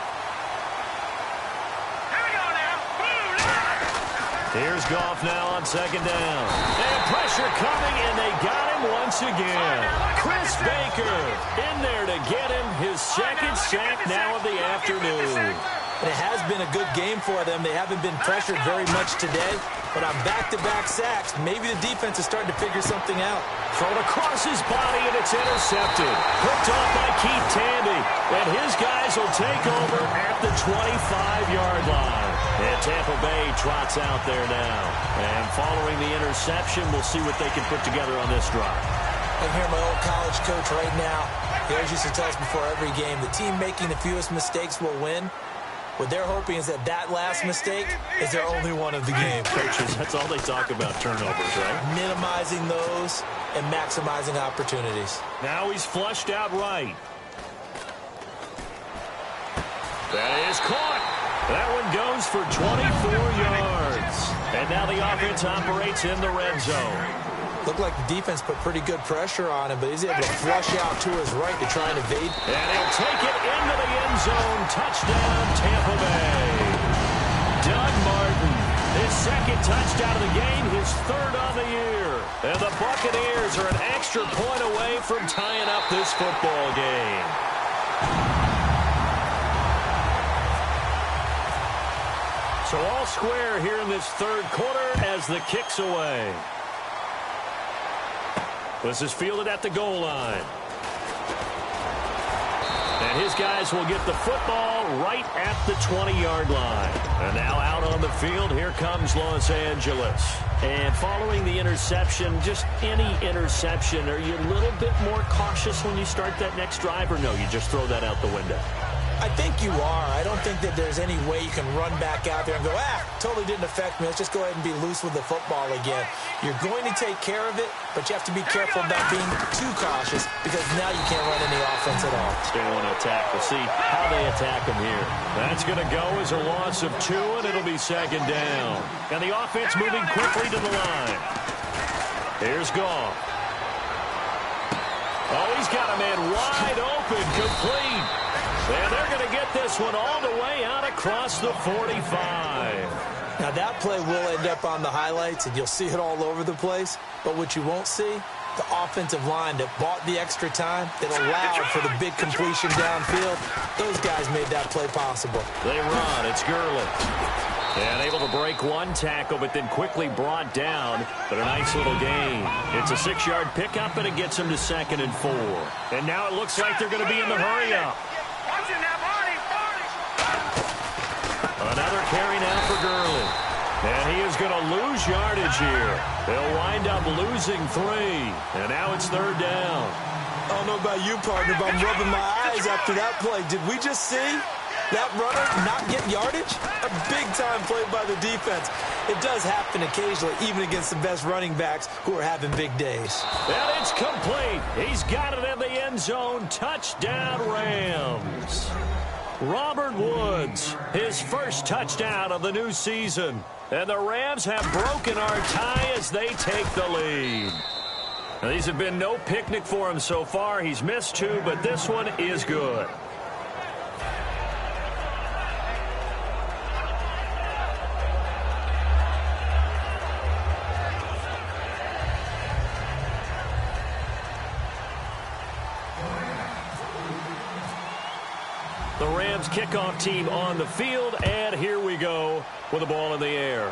Here's Goff now on 2nd down. And pressure coming, and they got him once again. Chris Baker in there to get him his 2nd sack now of the afternoon. And it has been a good game for them. They haven't been pressured very much today. But on back-to-back sacks, maybe the defense is starting to figure something out. Thrown across his body, and it's intercepted. Picked off by Keith Tandy. And his guys will take over at the 25-yard line. And Tampa Bay trots out there now. And following the interception, we'll see what they can put together on this drive. I hear my old college coach right now. He always used to tell us before every game, the team making the fewest mistakes will win. What they're hoping is that last mistake is their only one of the game. Coaches, that's all they talk about, turnovers, right? Minimizing those and maximizing opportunities. Now he's flushed out right. That is caught. That one goes for 24 yards. And now the offense operates in the red zone. Looked like the defense put pretty good pressure on him, but he's able to flush out to his right to try and evade. And he'll take it into the end zone. Touchdown, Tampa Bay. Doug Martin, his second touchdown of the game, his third on the year. And the Buccaneers are an extra point away from tying up this football game. So all square here in this third quarter as the kick's away. This is fielded at the goal line. And his guys will get the football right at the 20-yard line. And now out on the field, here comes Los Angeles. And following the interception, just any interception, are you a little bit more cautious when you start that next drive, or no, you just throw that out the window? I think you are. I don't think that there's any way you can run back out there and go, totally didn't affect me. Let's just go ahead and be loose with the football again. You're going to take care of it, but you have to be careful about being too cautious because now you can't run any offense at all. They want to attack. We'll see how they attack them here. That's going to go as a loss of 2, and it'll be second down. And the offense moving quickly to the line. Here's Goff. Oh, he's got a man wide open, complete. And they're going to get this one all the way out across the 45. Now, that play will end up on the highlights, and you'll see it all over the place. But what you won't see, the offensive line that bought the extra time, that allowed for the big completion downfield, those guys made that play possible. They run. It's Gurley. And able to break one tackle, but then quickly brought down. But a nice little gain. It's a 6-yard pickup, and it gets them to 2nd and 4. And now it looks like they're going to be in the hurry-up. Another carry now for Gurley. And he is going to lose yardage here. They'll wind up losing 3. And now it's 3rd down. I don't know about you, partner, but I'm rubbing my eyes after that play. Did we just see that runner not get yardage? A big-time play by the defense. It does happen occasionally, even against the best running backs who are having big days. And it's complete. He's got it in the end zone. Touchdown, Rams. Robert Woods, his first touchdown of the new season. And the Rams have broken our tie as they take the lead. Now, these have been no picnic for him so far. He's missed 2, but this one is good. The Rams kickoff team on the field, and here we go with the ball in the air.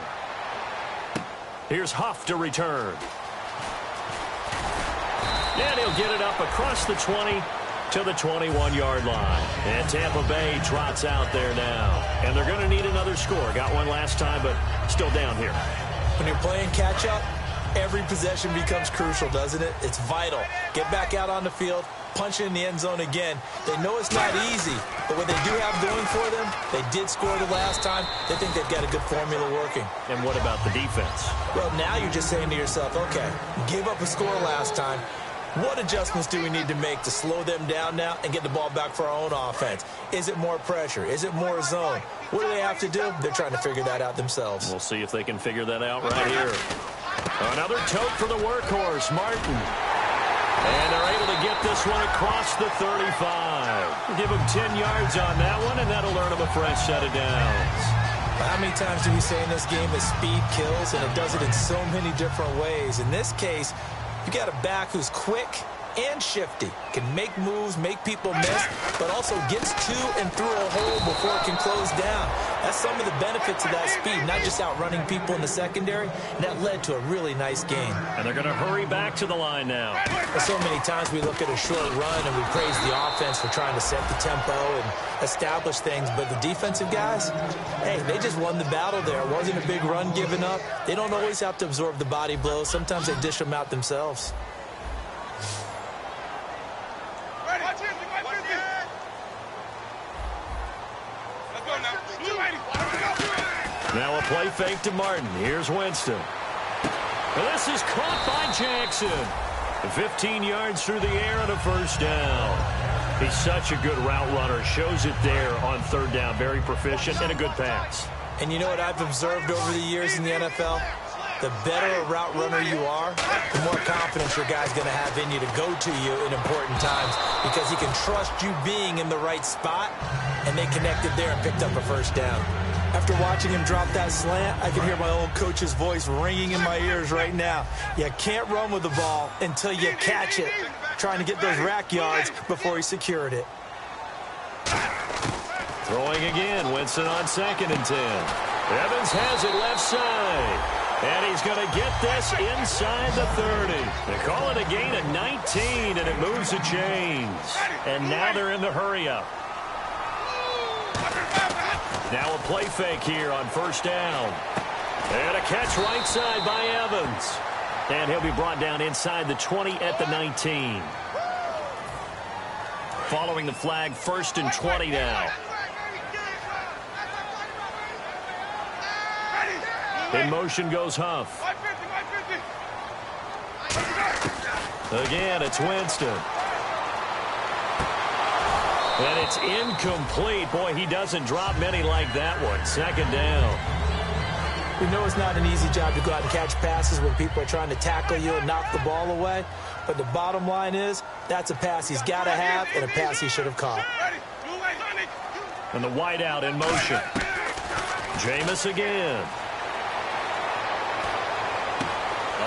Here's Huff to return. And he'll get it up across the 20 to the 21-yard line. And Tampa Bay trots out there now. And they're going to need another score. Got one last time, but still down here. When you're playing catch-up, every possession becomes crucial, doesn't it? It's vital. Get back out on the field, punch it in the end zone again. They know it's not easy, but what they do have going for them, they did score the last time. They think they've got a good formula working. And what about the defense? Well, now you're just saying to yourself, okay, gave up a score last time. What adjustments do we need to make to slow them down now and get the ball back for our own offense? Is it more pressure? Is it more zone? What do they have to do? They're trying to figure that out themselves. We'll see if they can figure that out right here. Another tote for the workhorse, Martin. And they're able to get this one across the 35. Give them 10 yards on that one, and that'll earn them a fresh set of downs. How many times do we say in this game that speed kills, and it does it in so many different ways? In this case, you got a back who's quick, and shifty. Can make moves, make people miss, but also gets to and through a hole before it can close down. That's some of the benefits of that speed, not just outrunning people in the secondary. And that led to a really nice game. And they're going to hurry back to the line now. So many times we look at a short run and we praise the offense for trying to set the tempo and establish things, but the defensive guys, hey, they just won the battle there. It wasn't a big run given up. They don't always have to absorb the body blows. Sometimes they dish them out themselves. Now a play fake to Martin. Here's Winston. This is caught by Jackson. 15 yards through the air and a first down. He's such a good route runner. Shows it there on third down. Very proficient and a good pass. And you know what I've observed over the years in the NFL? The better a route runner you are, the more confidence your guy's going to have in you to go to you in important times because he can trust you being in the right spot, and they connected there and picked up a first down. After watching him drop that slant, I can hear my old coach's voice ringing in my ears right now. You can't run with the ball until you catch it, trying to get those rack yards before he secured it. Throwing again, Winston on 2nd and 10. Evans has it left side. And he's going to get this inside the 30. They call it a gain of 19, and it moves the chains. And now they're in the hurry-up. Now a play fake here on first down. And a catch right side by Evans. And he'll be brought down inside the 20 at the 19. Following the flag, 1st and 20 now. In motion goes Huff. Again, it's Winston. And it's incomplete. Boy, he doesn't drop many like that one. 2nd down. We know it's not an easy job to go out and catch passes when people are trying to tackle you and knock the ball away. But the bottom line is, that's a pass he's got to have and a pass he should have caught. And the wideout in motion. Jameis again.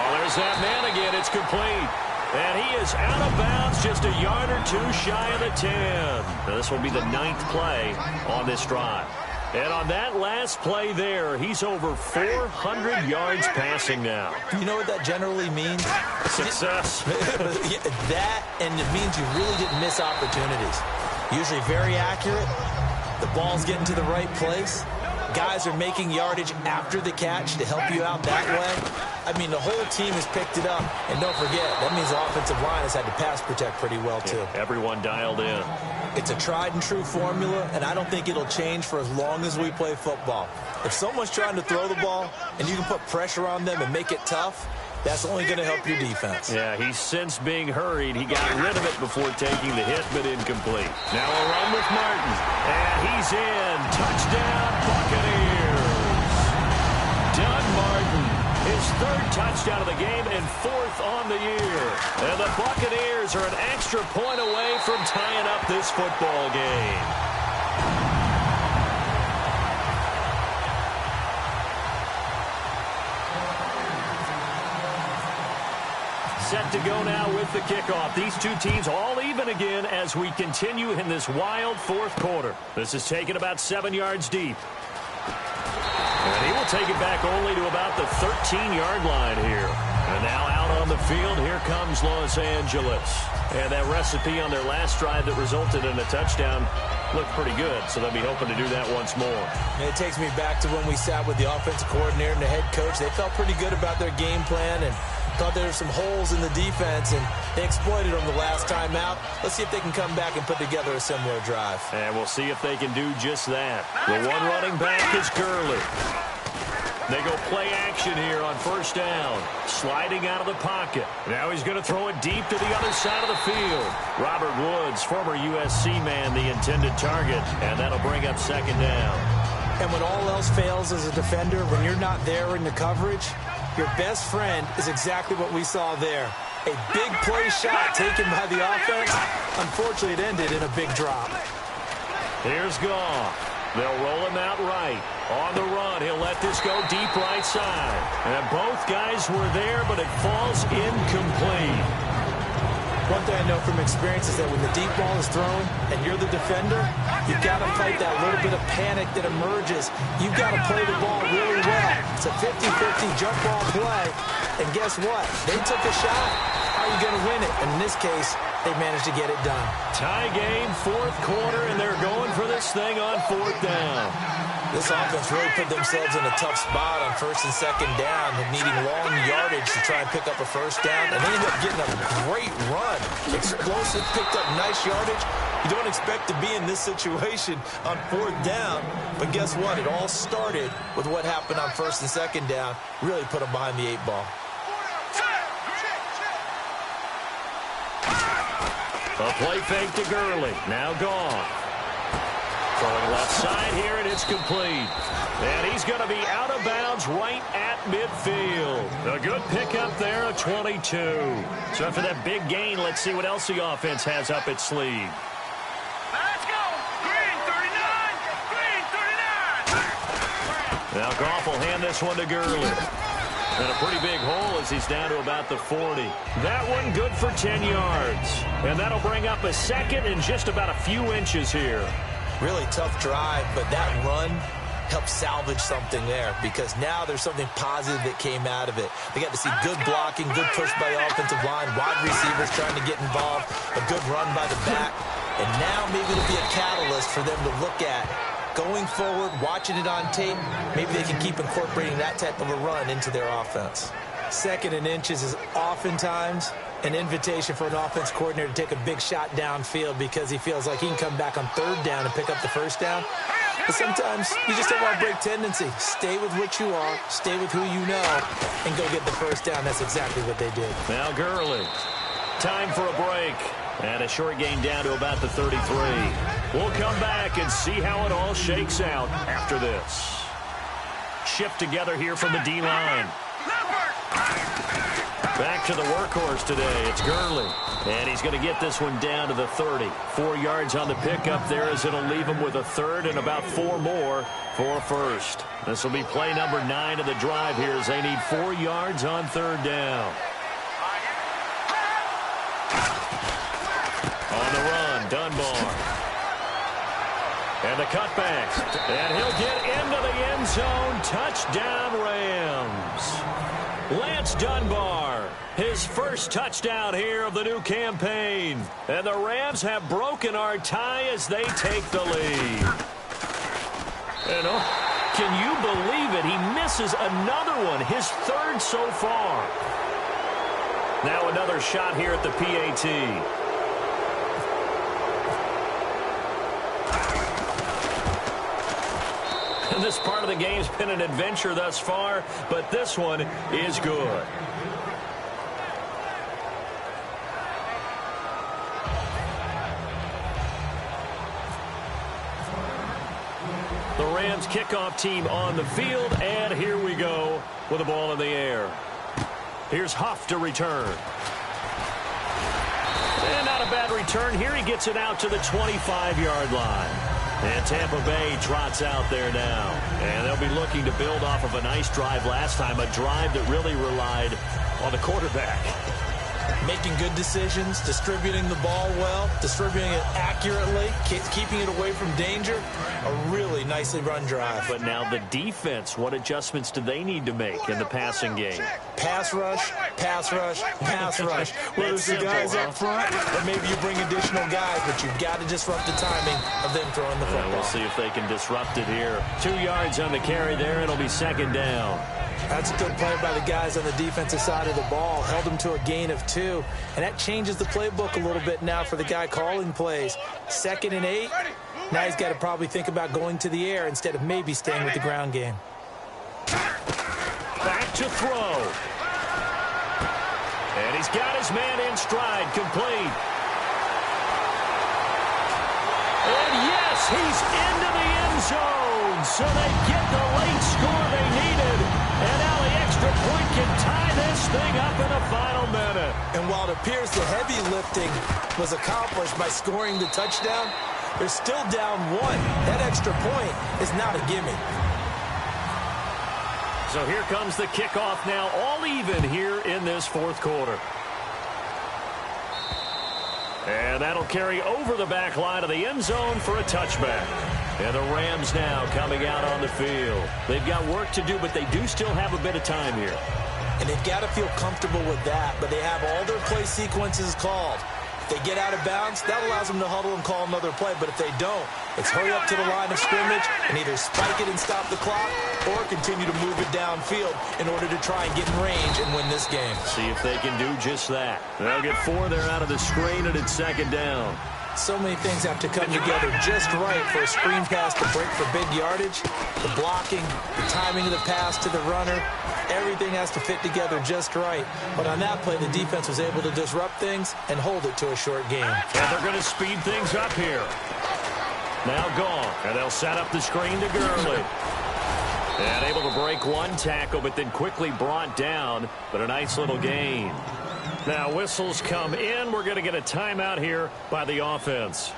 Oh, there's that man again. It's complete. And he is out of bounds, just a yard or two shy of the 10. Now, this will be the 9th play on this drive. And on that last play there, he's over 400 yards passing now. Do you know what that generally means? Success. That, and it means you really didn't miss opportunities. Usually very accurate. The ball's getting to the right place. Guys are making yardage after the catch to help you out that way. I mean, the whole team has picked it up. And don't forget, that means the offensive line has had to pass protect pretty well, too. Yeah, everyone dialed in. It's a tried-and-true formula, and I don't think it'll change for as long as we play football. If someone's trying to throw the ball and you can put pressure on them and make it tough, that's only going to help your defense. Yeah, he's since being hurried. He got rid of it before taking the hit, but incomplete. Now a run with Martin. And he's in. Touchdown, Buccaneers. Doug Martin, his 3rd touchdown of the game and 4th on the year. And the Buccaneers are an extra point away from tying up this football game. Set to go now with the kickoff. These two teams all even again as we continue in this wild 4th quarter. This is taken about 7 yards deep. And he will take it back only to about the 13-yard line here. And now out on the field, here comes Los Angeles. And that recipe on their last drive that resulted in a touchdown looked pretty good, so they'll be hoping to do that once more. And it takes me back to when we sat with the offensive coordinator and the head coach. They felt pretty good about their game plan and thought there were some holes in the defense, and they exploited them the last time out. Let's see if they can come back and put together a similar drive. And we'll see if they can do just that. The one running back is Gurley. They go play action here on first down. Sliding out of the pocket. Now he's going to throw it deep to the other side of the field. Robert Woods, former USC man, the intended target. And that'll bring up 2nd down. And when all else fails as a defender, when you're not there in the coverage, your best friend is exactly what we saw there. A big play shot taken by the offense. Unfortunately, it ended in a big drop. Here's Goff. They'll roll him out right. On the run, he'll let this go deep right side. And both guys were there, but it falls incomplete. One thing I know from experience is that when the deep ball is thrown and you're the defender, you've got to fight that little bit of panic that emerges. You've got to play the ball really well. It's a 50-50 jump ball play. And guess what? They took a shot. How are you going to win it? And in this case, they managed to get it done. Tie game, fourth quarter, and they're going for this thing on fourth down. This offense really put themselves in a tough spot on first and second down, needing long yardage to try and pick up a first down, and they ended up getting a great run. Explosive, picked up nice yardage. You don't expect to be in this situation on fourth down, but guess what? It all started with what happened on first and second down. Really put them behind the 8 ball. A play fake to Gurley. Now gone. Throwing left side here, and it's complete. And he's going to be out of bounds right at midfield. A good pickup there, a 22. So after that big gain, let's see what else the offense has up its sleeve. Let's go. Green 39. Green 39. Now Goff will hand this one to Gurley. And a pretty big hole as he's down to about the 40. That one good for 10 yards. And that'll bring up a second and just about a few inches here. Really tough drive, but that run helped salvage something there because now there's something positive that came out of it. They got to see good blocking, good push by the offensive line, wide receivers trying to get involved, a good run by the back, and now maybe it'll be a catalyst for them to look at. Going forward, watching it on tape, maybe they can keep incorporating that type of a run into their offense. Second and inches is oftentimes an invitation for an offense coordinator to take a big shot downfield because he feels like he can come back on third down and pick up the first down. But sometimes you just don't want to break tendency. Stay with what you are, stay with who you know, and go get the first down. That's exactly what they did. Now Gurley. Time for a break. And a short gain down to about the 33. We'll come back and see how it all shakes out after this. Shift together here from the D-line. Back to the workhorse today. It's Gurley. And he's going to get this one down to the 30. 4 yards on the pickup there as it'll leave him with a third and about 4 more for a first. This will be play number 9 of the drive here as they need 4 yards on third down. On the run, Dunbar. And the cutback. And he'll get into the end zone. Touchdown, Rams. Lance Dunbar, his first touchdown here of the new campaign. And the Rams have broken our tie as they take the lead. And can you believe it? He misses another one, his third so far. Now another shot here at the PAT. This part of the game's been an adventure thus far, but this one is good. The Rams kickoff team on the field, and here we go with the ball in the air. Here's Huff to return. And not a bad return here. He gets it out to the 25-yard line. And Tampa Bay trots out there now. And they'll be looking to build off of a nice drive last time, a drive that really relied on the quarterback. Making good decisions, distributing the ball well, distributing it accurately, keeping it away from danger. A really nicely run drive. But now the defense, what adjustments do they need to make in the passing game? Pass rush, pass rush, pass rush. Whether it's the guys up front or maybe you bring additional guys, but you've got to disrupt the timing of them throwing the football. We'll see if they can disrupt it here. 2 yards on the carry there. It'll be second down. That's a good play by the guys on the defensive side of the ball. Held them to a gain of 2. And that changes the playbook a little bit now for the guy calling plays. 2nd and 8. Now he's got to probably think about going to the air instead of maybe staying with the ground game. Back to throw. And he's got his man in stride, complete. And yes, he's into the end zone. So they get the late score they needed. And now the extra point can tie this thing up in the final minute. And while it appears the heavy lifting was accomplished by scoring the touchdown, they're still down 1. That extra point is not a gimme. So here comes the kickoff now, all even here in this fourth quarter. And that'll carry over the back line of the end zone for a touchback. And the Rams now coming out on the field. They've got work to do, but they do still have a bit of time here. And they've got to feel comfortable with that, but they have all their play sequences called. If they get out of bounds, that allows them to huddle and call another play. But if they don't, it's hurry up to the line of scrimmage and either spike it and stop the clock or continue to move it downfield in order to try and get in range and win this game. See if they can do just that. They'll get 4 there out of the screen, and it's second down. So many things have to come together just right for a screen pass to break for big yardage. The blocking, the timing of the pass to the runner, everything has to fit together just right. But on that play, the defense was able to disrupt things and hold it to a short game. And they're going to speed things up here. Now gone, and they'll set up the screen to Gurley. And able to break one tackle, but then quickly brought down, but a nice little gain. Now whistles come in. We're going to get a timeout here by the offense.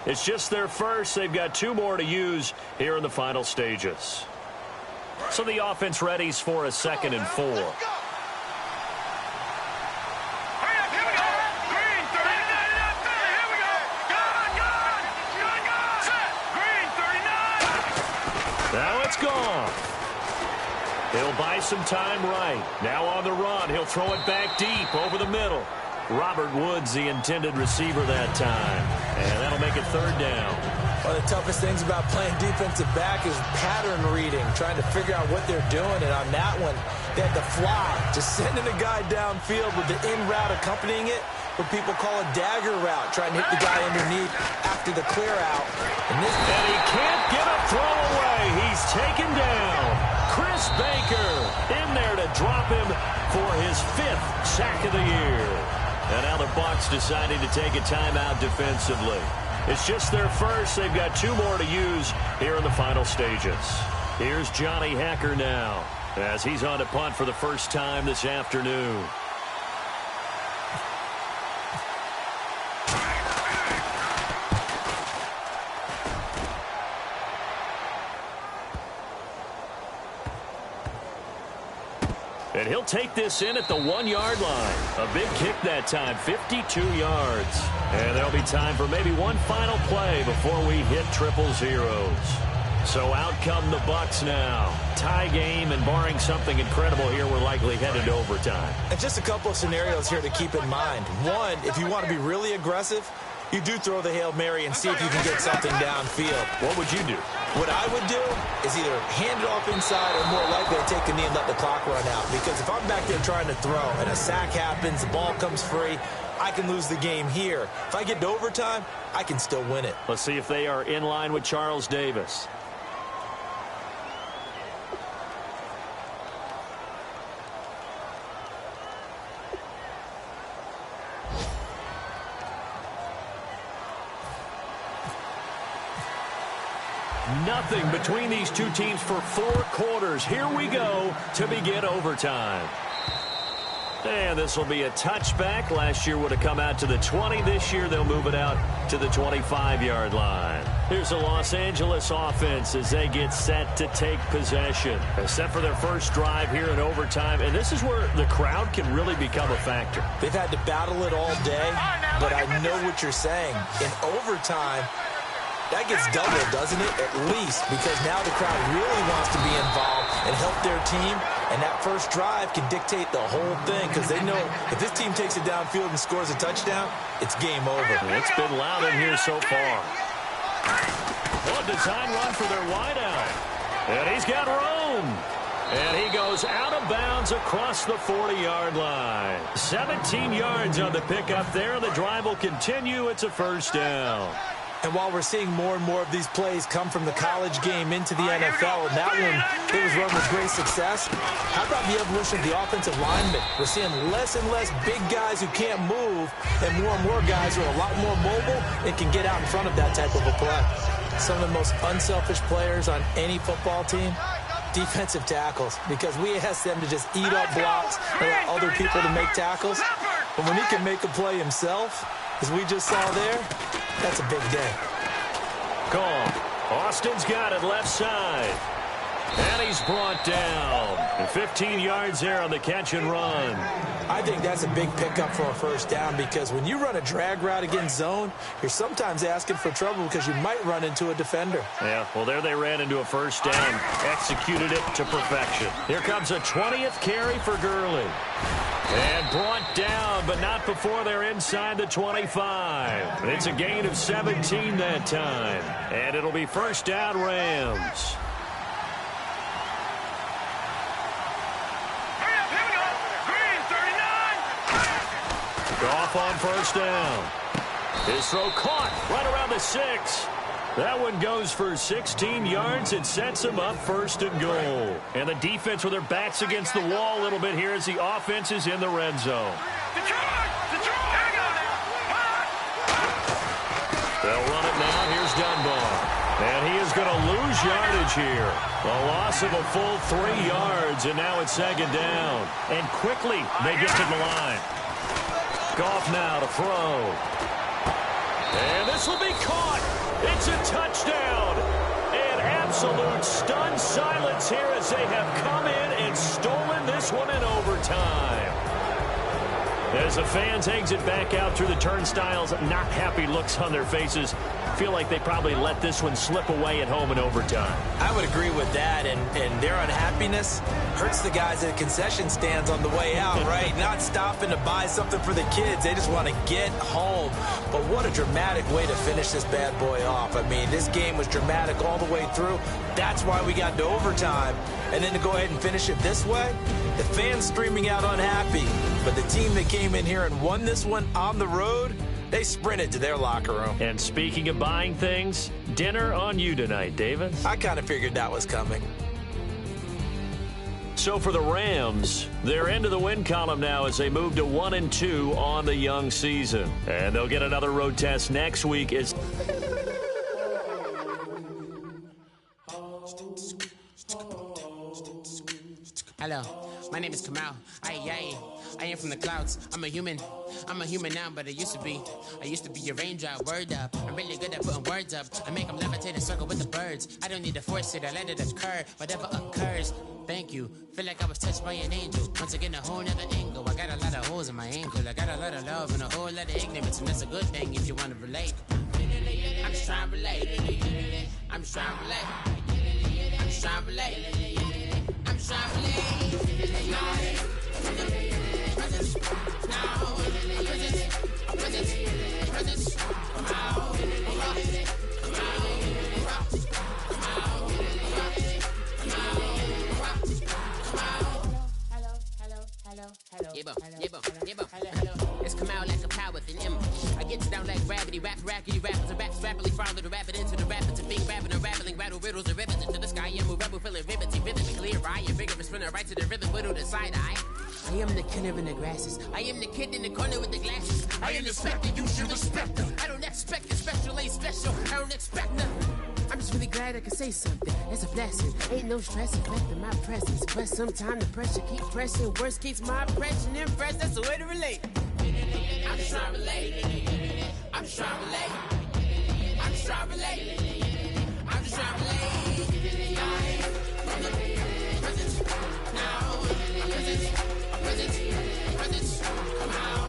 It's just their first. They've got 2 more to use here in the final stages. So the offense readies for a 2nd and 4. Now it's gone. He'll buy some time right. Now on the run. He'll throw it back deep over the middle. Robert Woods, the intended receiver that time. And that'll make it 3rd down. One of the toughest things about playing defensive back is pattern reading, trying to figure out what they're doing. And on that one, they had to fly, just sending a guy downfield with the in route accompanying it, what people call a dagger route, trying to hit the guy underneath after the clear out. And he can't get a throw away. He's taken down. Chris Baker in there to drop him for his 5th sack of the year. And now the Bucs deciding to take a timeout defensively. It's just their first. They've got 2 more to use here in the final stages. Here's Johnny Hacker now as he's on to punt for the first time this afternoon. And he'll take this in at the 1-yard line. A big kick that time, 52 yards. And there'll be time for maybe one final play before we hit 000. So out come the Bucs now. Tie game, and barring something incredible here, we're likely headed to overtime. And just a couple of scenarios here to keep in mind. One, if you want to be really aggressive, you do throw the Hail Mary and see if you can get something downfield. What would you do? What I would do is either hand it off inside or more likely to take a knee and let the clock run out. Because if I'm back there trying to throw and a sack happens, the ball comes free, I can lose the game here. If I get to overtime, I can still win it. Let's see if they are in line with Charles Davis. Nothing between these two teams for 4 quarters. Here we go to begin overtime. And this will be a touchback. Last year would have come out to the 20. This year they'll move it out to the 25-yard line. Here's the Los Angeles offense as they get set to take possession. Set for their first drive here in overtime. And this is where the crowd can really become a factor. They've had to battle it all day, but I know what you're saying. In overtime, that gets doubled, doesn't it? At least, because now the crowd really wants to be involved and help their team. And that first drive can dictate the whole thing because they know if this team takes it downfield and scores a touchdown, it's game over. It's been loud in here so far. Well, design run for their wideout. And he's got room. And he goes out of bounds across the 40-yard line. 17 yards on the pickup there. The drive will continue. It's a first down. And while we're seeing more and more of these plays come from the college game into the NFL, and that one, it was run with great success, how about the evolution of the offensive linemen? We're seeing less and less big guys who can't move and more guys who are a lot more mobile and can get out in front of that type of a play. Some of the most unselfish players on any football team, defensive tackles, because we ask them to just eat up blocks and allow other people to make tackles. But when he can make a play himself, as we just saw there, that's a big day. Call. Austin's got it left side. And he's brought down. And 15 yards there on the catch and run. I think that's a big pickup for a first down because when you run a drag route against zone, you're sometimes asking for trouble because you might run into a defender. Yeah, well, there they ran into a first down. Executed it to perfection. Here comes a 20th carry for Gurley. And brought down, but not before they're inside the 25. It's a gain of 17 that time. And it'll be first down Rams. Goff on first down. His throw caught right around the 6. That one goes for 16 yards. It sets him up first and goal. And the defense with their backs against the wall a little bit here as the offense is in the red zone. They'll run it now. Here's Dunbar. And he is going to lose yardage here. A loss of a full 3 yards, and now it's second down. And quickly they get to the line. Goff now to throw. And this will be caught. It's a touchdown. And absolute stunned silence here as they have come in and stolen this one in overtime. As the fans exit back out through the turnstiles, not happy looks on their faces. Feel like they probably let this one slip away at home in overtime. I would agree with that, and their unhappiness hurts the guys at concession stands on the way out, right? Not stopping to buy something for the kids. They just want to get home. But what a dramatic way to finish this bad boy off. I mean, this game was dramatic all the way through. That's why we got to overtime. And then to go ahead and finish it this way, the fans streaming out unhappy. But the team that came in here and won this one on the road, they sprinted to their locker room. And speaking of buying things, dinner on you tonight, David. I kind of figured that was coming. So for the Rams, they're into the win column now as they move to 1-2 on the young season. And they'll get another road test next week. Hello, my name is Kamal. I am from the clouds. I'm a human now, but I used to be a raindrop. Word up, I'm really good at putting words up. I make them levitate and circle with the birds. I don't need to force it, I let it occur. Whatever occurs, thank you. Feel like I was touched by an angel. Once again, a whole nother angle. I got a lot of holes in my ankle. I got a lot of love and a whole lot of ignorance, and that's a good thing if you want to relate. I'm just trying to relate. I'm just trying to relate. I'm just trying to relate. I'm just trying to relate. It's come out like a power with an M. I get down like gravity, rackety rappers and raps rapidly follow the rapid into the rapids and big rapping and rattling rattle riddles and rivets into the sky. I'm a rebel feeling riveting, vividly clear eye and vigorous spinner right to the rhythm, widow the side eye. I am the killer in the grasses. I am the kid in the corner with the glasses. I am the spectre, you should respect them. I don't expect a special, ain't special. I don't expect nothing. I'm just really glad I can say something. It's a blessing. Ain't no stress affecting my presence. But sometimes the pressure keep pressing. Worst keeps my impression impressed. That's the way to relate. I'm just trying to relate. I'm just trying to relate. I'm just trying to relate. I'm just trying to relate. From the present now. Present. Come out.